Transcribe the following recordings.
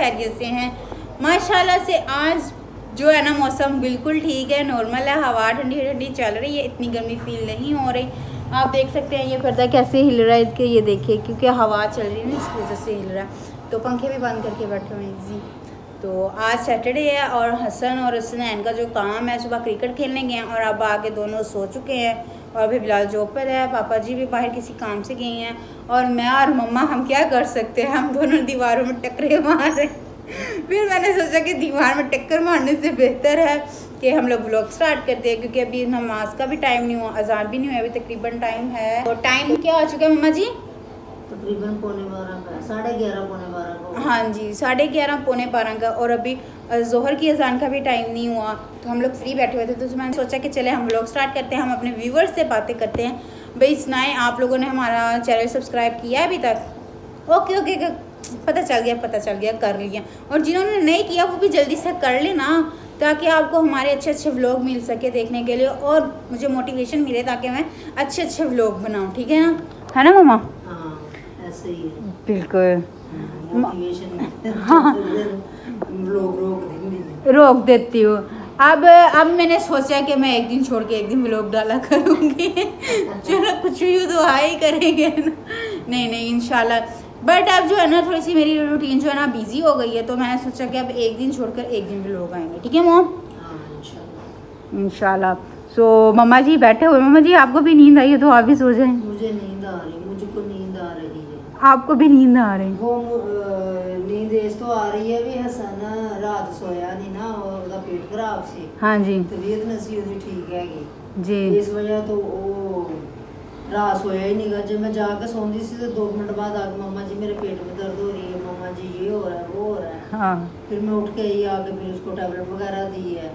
खैरियत से हैं माशाल्लाह से। आज जो है ना मौसम बिल्कुल ठीक है, नॉर्मल है, हवा ठंडी ठंडी चल रही है, इतनी गर्मी फील नहीं हो रही। आप देख सकते हैं ये पर्दा कैसे हिल रहा है, इसके ये देखिए क्योंकि हवा चल रही है ना इसकी वजह से हिल रहा है। तो पंखे भी बंद करके बैठे हुए हैं जी। तो आज सैटरडे है और हसन और हसनैन का जो काम है, सुबह क्रिकेट खेलने गए हैं और अब आके दोनों सो चुके हैं और अभी बिलाल जॉब पर है, पापा जी भी बाहर किसी काम से गए हैं और मैं और मम्मा हम क्या कर सकते हैं, हम दोनों दीवारों में टक्करे मार रहे हैं। फिर मैंने सोचा कि दीवार में टक्कर मारने से बेहतर है कि हम लोग व्लॉग स्टार्ट करते हैं, क्योंकि अभी नमाज का भी टाइम नहीं हुआ, अजान भी नहीं हुआ, अभी तकरीबन टाइम है। तो टाइम क्या हो चुका है मम्मा जी? तकरीबन 11:15 11:30 11:15। हाँ जी 11:30 11:15 का। और अभी जोहर की अजान का भी टाइम नहीं हुआ, तो हम लोग फ्री बैठे हुए थे। तो मैंने सोचा कि चले हम व्लॉग स्टार्ट करते हैं, हम अपने व्यूवर्स से बातें करते हैं। भाई सुनाएं, आप लोगों ने हमारा चैनल सब्सक्राइब किया है अभी तक? ओके पता चल गया, कर लिया। और जिन्होंने नहीं किया वो भी जल्दी से कर लेना, ताकि आपको हमारे अच्छे व्लॉग मिल सके देखने के लिए और मुझे मोटिवेशन मिले ताकि मैं अच्छे व्लॉग बनाऊँ, ठीक है ना मम्मा? हाँ ऐसे ही है बिल्कुल। मोटिवेशन हाँ रोक देती हूँ। अब मैंने सोचा कि मैं एक दिन छोड़ के एक दिन व्लॉग डाला करूँगी। चलो कुछ भी तो ही करेंगे ना। नहीं इंशाल्लाह। बट अब जो है ना थोड़ी सी मेरी रूटीन जो है ना बिजी हो गई है, तो मैंने सोचा कि अब एक दिन छोड़कर एक दिन व्लॉग आएंगे, ठीक है मॉम? इंशाल्लाह। सो मम्मा जी बैठे हुए। मम्मा जी आपको भी नींद आई है तो आप भी सो जाएं। मुझे नींद आ रही, मुझको नींद आ रही है। आपको भी नींद आ रही? वो नींद इस तो आ रही है भी हसन रात सोया नहीं ना, ਉਹਦਾ पेट खराब सी। हाँ जी तबीयत नहीं ਉਹਦੀ ठीक हैगी जी। इस वजह तो वो रात सोया ही नहीं। जब मैं जाकर सोंदी सी तो 2 मिनट बाद आके मम्मा जी मेरे पेट में दर्द हो रही है, मम्मा जी ये हो रहा है वो हो रहा है। हाँ फिर मैं उठ के ही आके फिर उसको टैबलेट वगैरह दी है।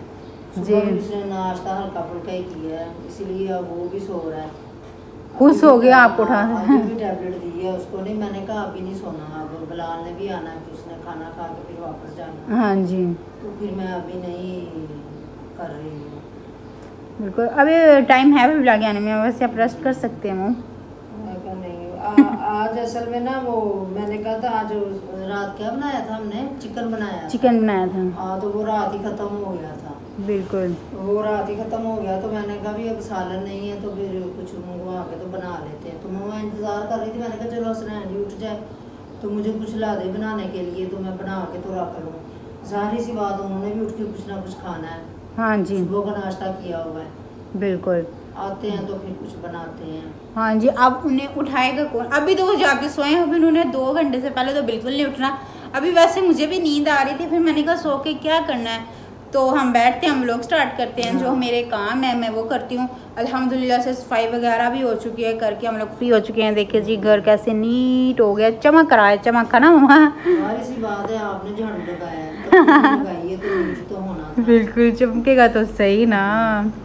जी। सुबह भी उसने नाश्ता हल्का फुल्का ही किया है, इसीलिए अब वो भी सो रहा है। खुश हो गया आपको उठा? अभी भी टैबलेट दी है उसको। नहीं मैंने कहा अभी नहीं सोना, अब बिलाल ने भी आना है, फिर उसने खाना खा के फिर वापस जाना है। हाँ जी तो फिर मैं अभी नहीं कर रही हूँ। बिल्कुल। अभी टाइम है भी लगे आने में, वैसे आप रेस्ट कर सकते हैं मॉम। मैं कहा नहीं आज असल में ना वो मैंने कहा था आज रात क्या बनाया था हमने, चिकन बनाया था। चिकन बनाया था? हाँ तो वो रात ही ख़त्म हो गया था। बिल्कुल वो रात ही ख़त्म हो गया, तो मैंने कहा भी अब सालन नहीं है तो फिर कुछ मंगवा के तो बना लेते हैं। तो मैं इंतज़ार कर रही थी, मैंने कहा चलो हसनैन जी उठ जाए तो मुझे कुछ ला दे बनाने के लिए, तो मैं बना के तो रख लूँ। ज़ाहिर सी बात उन्होंने भी उठ के कुछ ना कुछ खाना है। हाँ जी सुबह का नाश्ता किया हुआ है, बिल्कुल। आते हैं तो फिर कुछ बनाते हैं। हाँ जी अब उन्हें उठाएगा कौन? अभी तो वो जाके सोए हैं, अभी उन्होंने 2 घंटे से पहले तो बिल्कुल नहीं उठना। अभी वैसे मुझे भी नींद आ रही थी, फिर मैंने कहा सो के क्या करना है, तो हम बैठते हैं, हम लोग स्टार्ट करते हैं। जो मेरे काम है मैं वो करती हूँ। अल्हम्दुलिल्लाह से सफाई वगैरह भी हो चुकी है, करके हम लोग फ्री हो चुके हैं। देखिए जी घर कैसे नीट हो गया, चमक रहा है, चमका ना मम्मा? सारी सी बात है, आपने झाड़ू लगाया है तो लगाई है तो नीट तो होना था। बिल्कुल चमकेगा तो सही ना।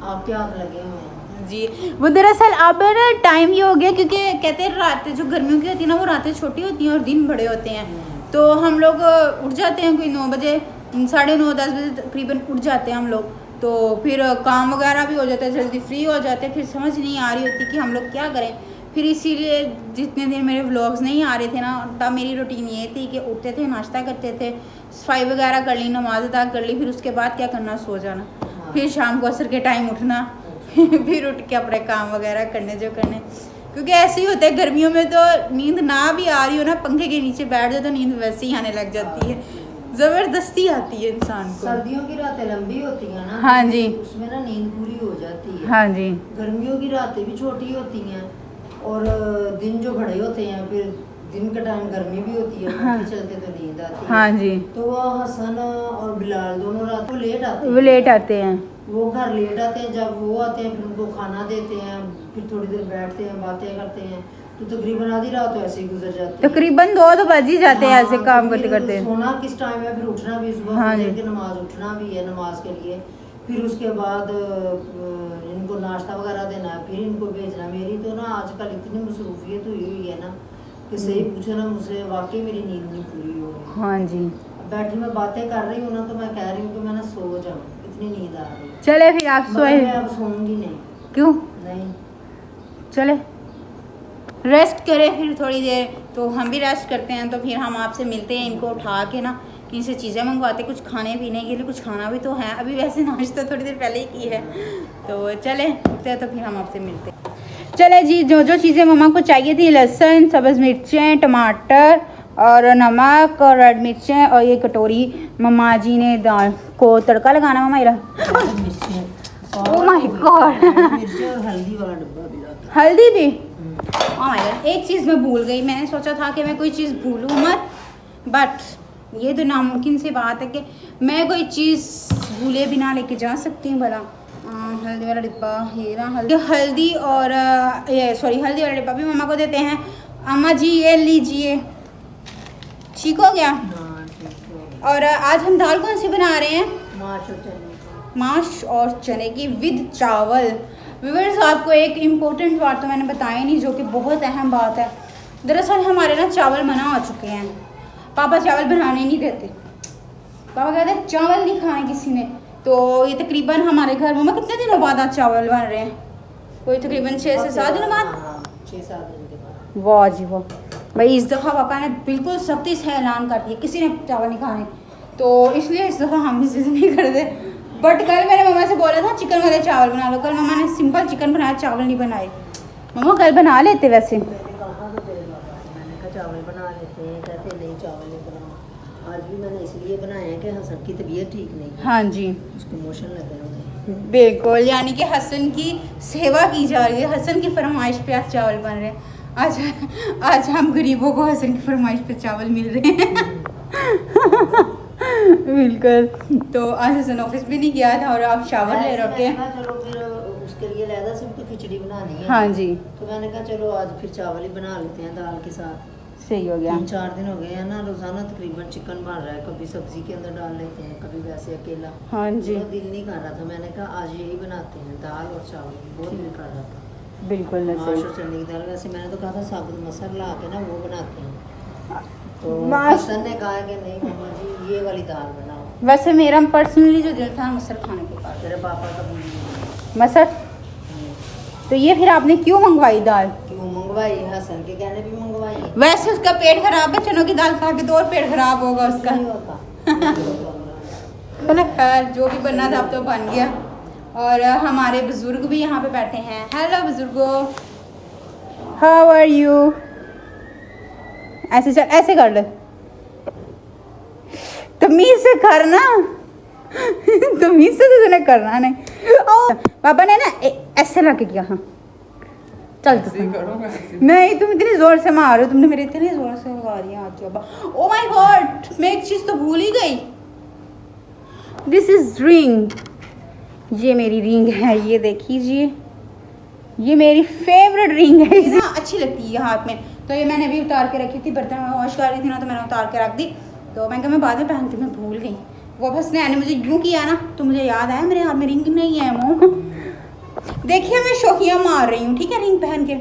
आपके हाथ लगे हुए हैं जी। वो दरअसल अब ना टाइम ये हो गया क्योंकि कहते हैं रातें जो गर्मियों की होती है ना वो रातें छोटी होती हैं और दिन बड़े होते हैं। तो हम लोग उठ जाते हैं कोई 9 बजे 9:30 10 बजे तकरीबन उठ जाते हैं हम लोग। तो फिर काम वगैरह भी हो जाता है, जल्दी फ्री हो जाते हैं। फिर समझ नहीं आ रही होती कि हम लोग क्या करें। फिर इसीलिए जितने दिन मेरे व्लॉग्स नहीं आ रहे थे ना, तब मेरी रूटीन ये थी कि उठते थे, नाश्ता करते थे, सफाई वगैरह कर ली, नमाज अदा कर ली, फिर उसके बाद क्या करना, सो जाना। फिर शाम को असर के टाइम उठना, फिर उठ के अपने काम वगैरह करने जो करने। क्योंकि ऐसे ही होता है गर्मियों में, तो नींद ना भी आ रही हो ना, पंखे के नीचे बैठ जाओ तो नींद वैसे ही आने लग जाती है, ज़बरदस्ती आती है इंसान को। सर्दियों की रातें लंबी होती हैं ना, हाँ जी, उसमें ना नींद पूरी हो जाती है। हाँ जी। गर्मियों की रातें भी छोटी होती हैं और दिन जो बड़े होते हैं, फिर दिन का टाइम गर्मी भी होती है, हाँ। चलते तो नींद आती है। हाँ जी। तो वो हसन और बिलाल दोनों रात को लेट आते हैं। वो लेट आते हैं, वो घर लेट आते हैं। जब वो आते हैं फिर उनको खाना देते हैं, फिर थोड़ी देर बैठते हैं, बातें करते हैं, तो तकरीबन आधी रात तो ऐसे ही गुजर जाती है। तकरीबन 2 तो बज ही जाते हैं ऐसे काम करते करते। सोना किस टाइम है, फिर उठना भी सुबह हाँ फजर की नमाज उठना भी है नमाज के लिए। फिर उसके बाद इनको नाश्ता वगैरह देना है, फिर इनको भेजना। मेरी तो ना आजकल इतनी मसरूफियत हुई है ना कि सही पूछो ना मुझसे, वाकई मेरी नींद नहीं पूरी हो रही। हाँ जी। बैठी मैं बातें कर रही हूँ ना, तो मैं कह रही हूँ कि मैं ना सो जाऊँ, इतनी नींद आ रही है। चले फिर आप सोए। मैं अब सोऊंगी नहीं। क्यों? नहीं, चले रेस्ट करें फिर थोड़ी देर, तो हम भी रेस्ट करते हैं। तो फिर हम आपसे मिलते हैं इनको उठा के ना, इनसे चीज़ें मंगवाते, कुछ खाने पीने के लिए, कुछ खाना भी तो है। अभी वैसे नाश्ता थोड़ी देर पहले ही की है, तो चले उठते हैं तो फिर हम आपसे मिलते हैं। चले जी, जो जो चीज़ें मम्मा को चाहिए थी, लहसुन, सब्ज़ मिर्चें, टमाटर और नमक और रेड मिर्चें और ये कटोरी, मम्मा जी ने दाल को तड़का लगाना। मम्मा इरा ओह माय गॉड, मिर्ची और हल्दी वाला डब्बा भी लाता। हल्दी भी। ओह माय गॉड, एक चीज़ मैं भूल गई। मैंने सोचा था कि मैं कोई चीज़ भूलूँ मत, बट ये तो नामुमकिन सी बात है कि मैं कोई चीज़ भूले बिना लेके जा सकती हूँ भला। हल्दी वाला डिब्बा, ये रहा हल्दी और ये सॉरी हल्दी वाला डिब्बा भी मम्मा को देते हैं। अम्मा जी ये लीजिए, ठीक हो गया। हाँ, ठीक है। और आज हम दाल कौन सी बना रहे हैं? माश और चने का। माश और चने की विद चावल। व्यूअर्स, आपको एक इम्पोर्टेंट बात तो मैंने बताया नहीं, जो कि बहुत अहम बात है। दरअसल हमारे ना चावल मना हो चुके हैं, पापा चावल बनाने नहीं देते। पापा कहते हैं चावल नहीं खाने किसी ने। तो ये तकरीबन हमारे घर में कितने दिनों बाद आज चावल बन रहे हैं? कोई तकरीबन 6 से 7 दिनों बाद। 6-7 दिन के बाद। वाह जी वाह, भाई इस दफ़ा पापा ने बिल्कुल सख्ती से ऐलान कर दिया किसी ने चावल नहीं खाने, तो इसलिए इस दफ़ा हम इस नहीं कर दे। बट कल मैंने मम्मा से बोला था चिकन वाले चावल बना लो, कल मम्मा ने सिंपल चिकन बनाया, चावल नहीं बनाए। मम्मा कल बना लेते वैसे। मैंने कहा चावल बना लेते हैं, कहते नहीं चावल नहीं बनाओ। आज भी मैंने इसलिए बनाए हैं कि हसन की तबीयत ठीक नहीं है। हाँ जी, उसको मोशन लगे हुए। बिल्कुल, यानी कि हसन की सेवा की जा रही है, हसन की फरमाइश पे आज चावल बन रहे हैं। आज हम गरीबों को हसन की फरमाइश पे चावल मिल रहे हैं। बिल्कुल। तो आज हसन ऑफिस भी नहीं गया था और आप शावर ले रखे हैं। चलो फिर उसके लिए लहदा सिर्फ तो खिचड़ी बनानी है। हाँ जी, तो मैंने कहा चलो आज फिर चावल ही बना लेते हैं दाल के साथ। सही हो गया। 3-4 दिन हो गए हैं ना, रोजाना तकरीबन चिकन बन रहा है। कभी सब्जी के अंदर डाल लेते हैं, कभी वैसे अकेला। हाँ जी, तो दिल नहीं कर रहा था, मैंने कहा आज यही बनाते हैं, दाल और चावल। बहुत दिल कर रहा था। बिल्कुल माश सही। और चने की दाल। वैसे मैंने तो कहा था साबुत मसर ला के ना वो बनाते हैं, तो माश- हसन ने कहा कि नहीं मम्मा जी ये वाली दाल बनाओ। वैसे मेरा पर्सनली जो दिल था मसर खाने के बाद, तेरे पापा का भी मसर। तो ये फिर आपने क्यों मंगवाई दाल? क्यों मंगवाई? हसन के कहने भी मंगवाई। वैसे उसका पेट खराब है, चनों की दाल खा के तो और पेट खराब होगा उसका। नहीं होता। चलो खैर, जो भी बनना था अब तो बन गया। और हमारे बुजुर्ग भी यहाँ पे बैठे हैं। हेलो बुजुर्गो, हाउ आर यू? ऐसे चल, ऐसे कर ले, तमीज से करना। तमीज से तो तूने करना नहीं। ओ पापा ने ना ऐसे लगे किया। हाँ चल तू। नहीं, तुम इतनी जोर से मार रहे हो, तुमने मेरे इतने जोर से लगा दिया हाथ बाबा। ओ माय गॉड, मैं एक चीज तो भूल ही गई। दिस इज रिंग, ये मेरी रिंग है, ये देखिए, ये मेरी फेवरेट रिंग है। इतना अच्छी लगती है हाथ में, तो ये मैंने भी उतार के रखी थी। बर्तन में वॉश कर रही थी ना, तो मैंने उतार के रख दी। तो मैं कहा मैं बाद में पहनती, मैं भूल गई। वो बस ने मुझे यूँ किया ना, तो मुझे याद आया मेरे हाथ में रिंग नहीं है। वो देखिए मैं शौकिया मार रही हूँ, ठीक है, रिंग पहन के।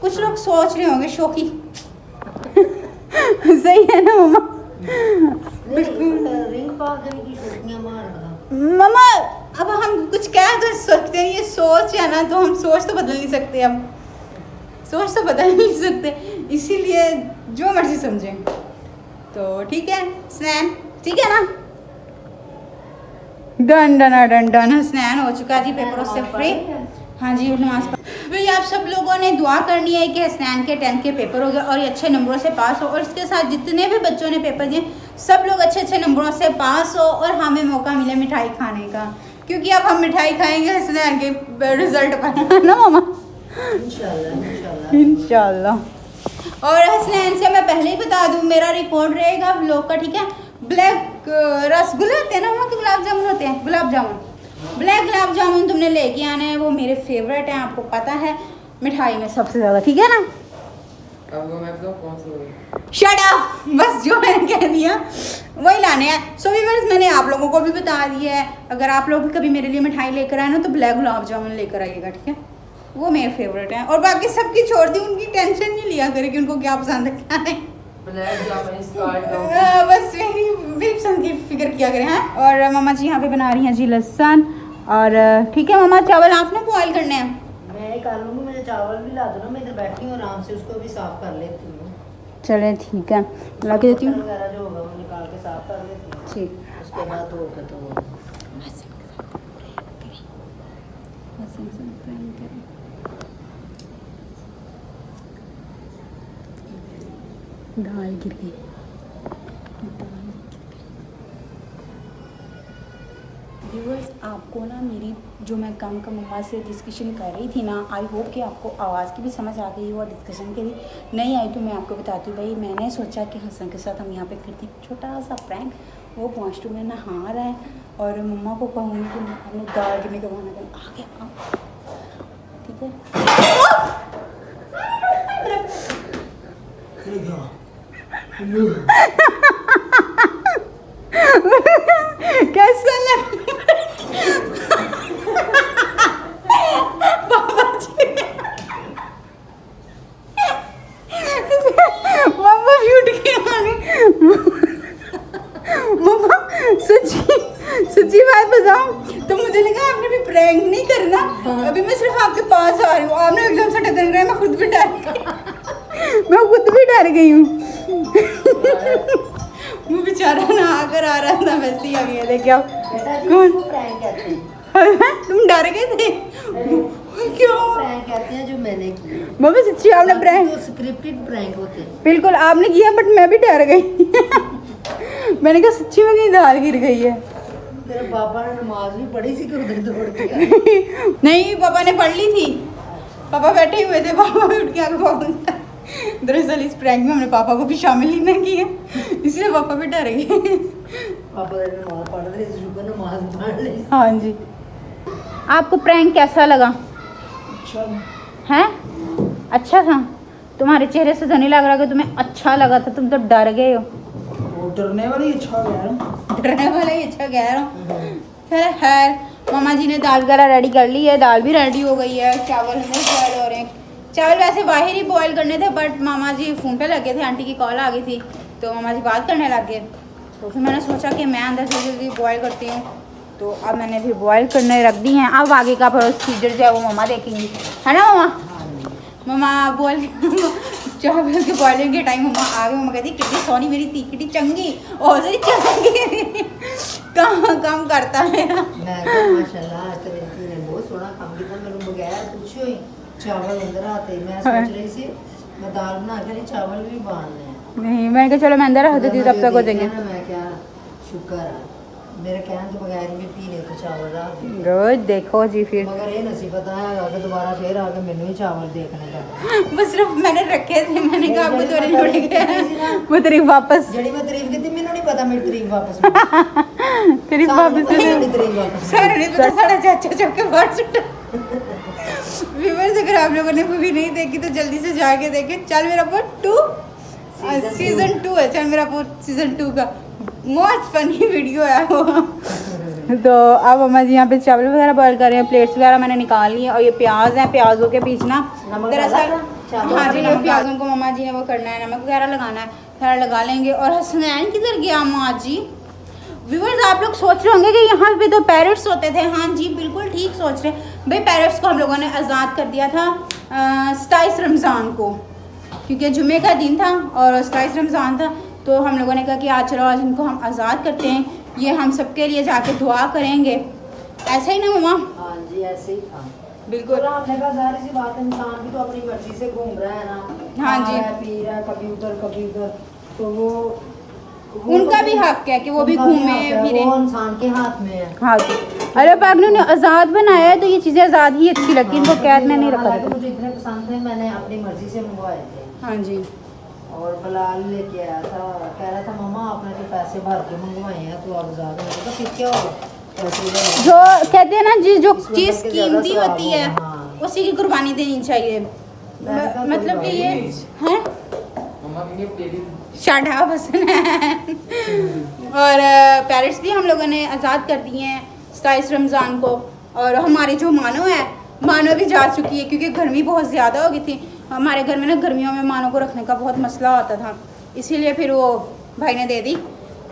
कुछ लोग सोच रहे होंगे शौकी। सही है ना मम्मा? रिंग पा के भी शौकियां मार रहा। मम्मा अब हम कुछ कह तो सकते हैं, ये सोच है ना, तो हम सोच तो बदल नहीं सकते। अब सोच तो बदल नहीं सकते, इसीलिए जो मर्जी समझें। तो ठीक है स्नैन, ठीक है ना? डन डन डन डन, स्नैन हो चुका जी, पेपरों से फ्री। हाँ जी, नमाज भाई आप सब लोगों ने दुआ करनी है कि हसनैन के 10th के पेपर हो गए और ये अच्छे नंबरों से पास हो, और इसके साथ जितने भी बच्चों ने पेपर दिए सब लोग अच्छे अच्छे नंबरों से पास हो, और हमें मौका मिले मिठाई खाने का, क्योंकि अब हम मिठाई खाएंगे हसनैन के रिजल्ट पर, ना मामा? इंशाल्लाह इंशाल्लाह। और हसनैन से मैं पहले ही बता दूँ, मेरा रिकॉर्ड रहेगा व्लॉग का, ठीक है? ब्लैक रसगुल्ले होते हैं ना वहाँ के, गुलाब जामुन होते हैं, गुलाब जामुन, ब्लैक गुलाब जामुन तुमने लेके आने हैं, वो मेरे फेवरेट हैं, आपको पता है, मिठाई में सबसे ज़्यादा, ठीक है ना? शट अप, बस जो मैंने कह दिया वही लाने हैं। सो व्यूअर्स, मैंने आप लोगों को भी बता दिया है, अगर आप लोग भी कभी मेरे लिए मिठाई लेकर आए ना, तो ब्लैक गुलाब जामुन लेकर आइएगा, ठीक है? वो मेरे फेवरेट हैं, और बाकी सबकी छोड़ दी, उनकी टेंशन नहीं लिया करे कि उनको क्या पसंद है क्या नहीं। बस मेरी पसंद की फिक्र किया करें। हैं और मामा जी यहाँ पे बना रही हैं जी लहसुन, और ठीक है मामा, चावल आपने बॉयल करने हैं? मैं कर लूँगी, मुझे चावल भी ला दो ना, मैं इधर बैठी हूँ आराम से, उसको भी साफ कर लेती हूँ। चले ठीक है, ला के देती हूँ। वगैरह जो होगा वो निकाल के साफ कर देती हूँ, ठीक। उसके बाद धो के तो दाल गिर गई। व्यूअर्स, आपको ना मेरी जो मैं काम का मम्मा से डिस्कशन कर रही थी ना, आई होप कि आपको आवाज़ की भी समझ आ गई हो और डिस्कशन की भी नहीं आई तो मैं आपको बताती हूँ। भाई मैंने सोचा कि हसन के साथ हम यहाँ पे करते हैं छोटा सा प्रैंक। वो वॉशरूम में नहा रहा है और मम्मा को कहूँगी कि हमने दाल गिरने का बहाना कर आ गया, ठीक है। कैसा लग पापा जी, पापा भी उठ के आ गए। मम्मा सच्ची बात बताऊं तो मुझे लगा आपने भी प्रैंक नहीं करना। अभी मैं सिर्फ आपके पास आ रही हूँ, आपने एकदम से टकरा गया, मैं खुद भी डर गई हूँ। वो बेचारा नहा कर आ रहा था, वैसे ही आ गया। देखिए आप कौन प्रैंक कहते हैं, तुम डर गए थे क्यों? प्रैंक कहते हैं जो मैंने किए। मम्मी सच्ची आपने प्रैंक, तो स्क्रिप्टेड प्रैंक होते हैं। बिल्कुल आपने किया, बट मैं भी डर गई। मैंने कहा सच्ची में कहीं दाल गिर गई है। तेरे पापा ने नमाज भी पढ़ी सी कि उधर दौड़ के नहीं, पापा ने पढ़ ली थी, पापा बैठे हुए थे, पापा भी उठ के आगे पापा। दरअसल इस प्रैंक में हमने पापा को भी शामिल ही नहीं किया, इसलिए पापा भी डर गए। पापा ने नमाज पढ़ रहे थे, शुक्र नमाज पढ़ ली। हाँ जी। आपको प्रैंक कैसा लगा? अच्छा है? अच्छा था? तुम्हारे चेहरे से तो नहीं लग रहा कि तुम्हें अच्छा लगा था, तुम तो डर गए हो। वो डरने वाला ही अच्छा कह रहा हूँ, डरने वाला ही अच्छा कह रहा हूँ। खैर मामा जी ने दाल वगैरह रेडी कर ली है, दाल भी रेडी हो गई है, चावल हमें बॉयल हो रहे हैं। चावल वैसे बाहर ही बॉयल करने थे, बट मामा जी फ़ोन पे लगे थे, आंटी की कॉल आ गई थी तो मामा जी बात करने लग गए। तो फिर मैंने सोचा कि मैं अंदर से जल्दी बॉयल करती हूँ, तो अब मैंने भी बॉयल करने रख दी हैं। अब आगे का प्रोसीजर जो है वो मम्मा देखेंगी, है ना मम्मा? मम्मा बॉयल चावल के बॉइलिंग के टाइम मम्मा आ गई। मम्मा कहती कितनी सोनी मेरी थी, कितनी चंगी और सही चंगी काम करता है। मैं तो माशाल्लाह आज तो मेरी थी ने बहुत सोना काम किया, मेरे बगैर पूछो ही चावल अंदर आते। मैं सोच रही थी मैं दाल बना के चावल भी बांधने हैं। नहीं, मैं कहा चलो मैं अंदर रख देती हूँ, तब तक हो जाएंगे। मैं क्या शुक्र है मेरे कहने तो बगैर भी पीने तो चावल रख दी। रोज देखो जी, फिर मगर ये नसीब पता है अगर दोबारा फिर आके मैंने ही चावल देखने का। बस सिर्फ मैंने रखे थे, मैंने कहा आपको तो नहीं पड़ेगा वो तारीफ वापस। जड़ी मैं तारीफ की थी, मैंने नहीं पता मेरी तारीफ वापस तारीफ वापस दे दे। तारीफ वापस सर नहीं पता, सारा चाचा चुप के बाहर सुट। व्यूअर्स, अगर आप लोगों ने मूवी नहीं देखी तो जल्दी से जाके देखें। चल मेरा पोत 2 सीजन 2 है, चल मेरा पोत सीजन 2 का मोस्ट फनी वीडियो है वो। तो अब अम्मा जी यहाँ पे चावल वगैरह बॉयल कर रहे हैं, प्लेट्स वगैरह मैंने निकाल ली है, और ये प्याज है, प्याजों के बीच ना दरअसल हाँ जी प्याजों को मम्मा जी ने वो करना है, नमक वगैरह लगाना है, सारा लगा लेंगे। और हसनैन किधर गया अम्मा जी? व्यूअर्स, आप लोग सोच रहे होंगे कि यहाँ पे तो पैरट्स होते थे। हाँ जी, बिल्कुल ठीक सोच रहे हैं भाई। पैरट्स को हम लोगों ने आज़ाद कर दिया था 27 रमज़ान को, क्योंकि जुमे का दिन था और 27 रमज़ान था, तो हम लोगों ने कहा कि आज चलो आज इनको हम आज़ाद करते हैं। ये हम सबके लिए जाके दुआ करेंगे, ऐसा ही ना मम्मा? हाँ जी ऐसे ही था बिल्कुल। और आपने कहा जाहिर सी बात है, इंसान भी तो अपनी मर्जी से घूम रहा है ना। हाँ जी, पी रहा है कभी उधर, तो वो उनका भी हक है कि वो भी घूमे फिरे, वो इंसान के हाथ में है। हाँ जी। अरे पाक ने उन्हें आज़ाद बनाया है तो ये चीज़ें आज़ाद ही अच्छी लगती हैं, इनको कैद में नहीं रखा था। मुझे इतने पसंद है, मैंने अपनी मर्जी से मंगवाए थे। हाँ जी। और बलाल लेके आया था, कह रहा था मम्मा आपने तो पैसे भर के मंगवाए हैं तो आप आज़ाद हो, तो फिर क्या होगा? जो कहते हैं ना जी, जो चीज़ के ज्यादा कीमती स्वाद होती है होगा, हाँ। उसी की कुर्बानी देनी चाहिए। मतलब कि ये है शाढ़ा पसंद है। और पैरट्स भी हम लोगों ने आज़ाद कर दिए हैं 27 रमज़ान को। और हमारे जो मानो भी जा चुकी है, क्योंकि गर्मी बहुत ज़्यादा हो गई थी हमारे घर में ना। गर्मियों में मानो को रखने का बहुत मसला होता था, इसीलिए फिर वो भाई ने दे दी।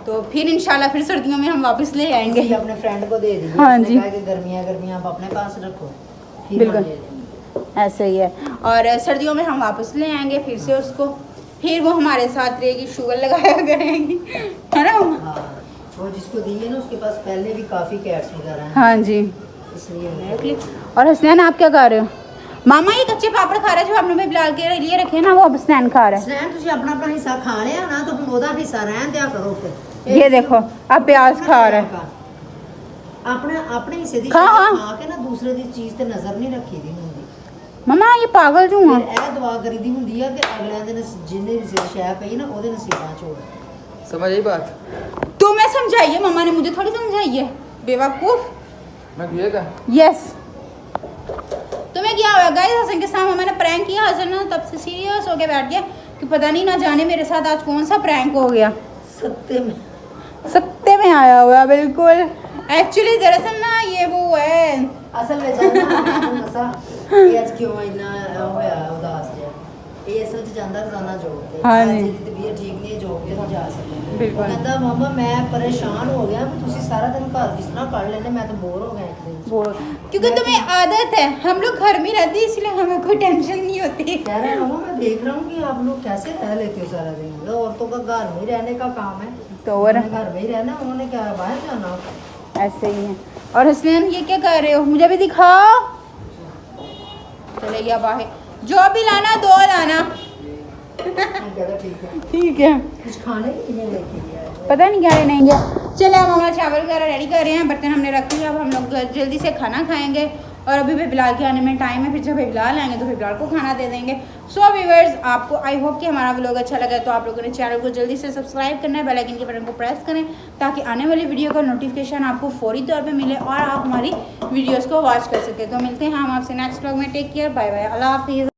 तो फिर इंशाल्लाह फिर सर्दियों में हम वापस ले आएंगे। अपने फ्रेंड को दे दी। हाँ जी, गर्मियाँ आप अपने पास रखो, बिल्कुल ऐसे ही है। और सर्दियों में हम वापस ले आएंगे फिर से उसको। फिर वो हमारे साथ रहेगी, शुगर लगाया करेगी, है ना मम्मा? हाँ, वो जिसको दी है ना उसके पास पहले भी काफ़ी कैट्स वगैरह हैं, हाँ जी। इसलिए। और हसनैन आप क्या कर रहे हो? मामा ये कच्चे पापड़ खा रहा है जो आपने भी बिलाल के लिए रखे ना, वो अब हसनैन खा रहा है। स्नैन तुझे अपना अपना हिस्सा खा लिया ना, तो हम ओदा हिस्सा रहन दिया करो फिर। ये देखो अब प्याज खा रहा है। अपने अपने हिस्से दी हाँ, हाँ। खा के ना दूसरे दी चीज़ ते नज़र नहीं रखी दी हुंदी। मम्मा ये पागल जो फिर है। ਇਹ ਦੁਆ ਕਰੀਦੀ ਹੁੰਦੀ ਆ ਕਿ ਅਗਲੇ ਦਿਨ ਜਿੰਨੇ ਦੀ ਸ਼ੈ ਪਈ ਨਾ ਉਹਦੇ ਨਸੀਬਾਂ ਚ ਹੋਵੇ। समझ आई बात? तुम्हें समझाइए, मम्मा ने मुझे थोड़ी समझाइए, बेवकूफ। मैं किया था। यस। तुम्हें क्या हुआ गाइस? हसन के साथ मम्मा ने प्रैंक किया, हसन ना तब से सीरियस होके बैठ गया कि पता नहीं ना जाने मेरे साथ आज कौन सा प्रैंक हो गया। सत्ते में आया हुआ बिल्कुल। एक्चुअली दरअसल ना ये वो है ਅਸਲ ਵਿੱਚ ਜਾਨਾ ਮਸਾ ਇਹ ਅੱਜ ਕਿਉਂ ਇੰਨਾ ਹੋਇਆ ਉਦਾਸ ਜਿਹਾ, ਇਹ ਅਸਲ 'ਚ ਜਾਂਦਾ ਰੋਜ਼ਾਨਾ ਜੋਬ ਤੇ। ਹਾਂਜੀ। ਜਿਹਦੀ ਤਬੀਅਤ ਠੀਕ ਨਹੀਂ ਹੈ ਜੋਬ ਤੇ ਨਹੀਂ ਜਾ ਸਕਦਾ। ਬਿਲਕੁਲ। ਉਹ ਕਹਿੰਦਾ ਮਾਮਾ ਮੈਂ ਪਰੇਸ਼ਾਨ ਹੋ ਗਿਆ ਵੀ ਤੁਸੀਂ ਸਾਰਾ ਦਿਨ ਘਰ ਕਿਸ ਤਰ੍ਹਾਂ ਕੱਢ ਲੈਂਦੇ, मैं तो बोर हो गया एक दिन। बोल, क्योंकि तुम्हें आदत है, हम लोग घर में रहते हैं इसलिए हमें कोई टेंशन नहीं होती। कह रहे हैं मामा मैं देख रहा हूँ कि आप लोग कैसे रह लेते हो सारा दिन, मतलब औरतों का घर में ही रहने का काम है, तो और उन्होंने घर में ही रहना, उन्होंने क्या बाहर जाना होता है। ऐसे ही है। और हसनैन ये क्या कर रहे हो? मुझे भी दिखाओ। चले गया बाहर। जो भी लाना दो लाना। हम कहते ठीक है, ठीक है। कुछ खाने के लिए लेके गया है। पता नहीं क्या लेने गया। चले अब मामा चावल वगैरह रेडी कर रहे हैं, बर्तन हमने रख लिया, अब हम लोग जल्दी से खाना खाएंगे। और अभी भी बिलाल के आने में टाइम है, फिर जब बिलाल आएंगे तो फिर बिलाल को खाना दे देंगे। सो व्यूअर्स, आपको आई होप कि हमारा व्लॉग अच्छा लगा, तो आप लोगों ने चैनल को जल्दी से सब्सक्राइब करना है, बेल आइकन के बटन को प्रेस करें ताकि आने वाली वीडियो का नोटिफिकेशन आपको फौरी तौर पे मिले और आप हमारी वीडियोस को वॉच कर सकें। तो मिलते हैं हम आपसे नेक्स्ट व्लॉग में। टेक केयर, बाय बाय, अल्लाह हाफिज़।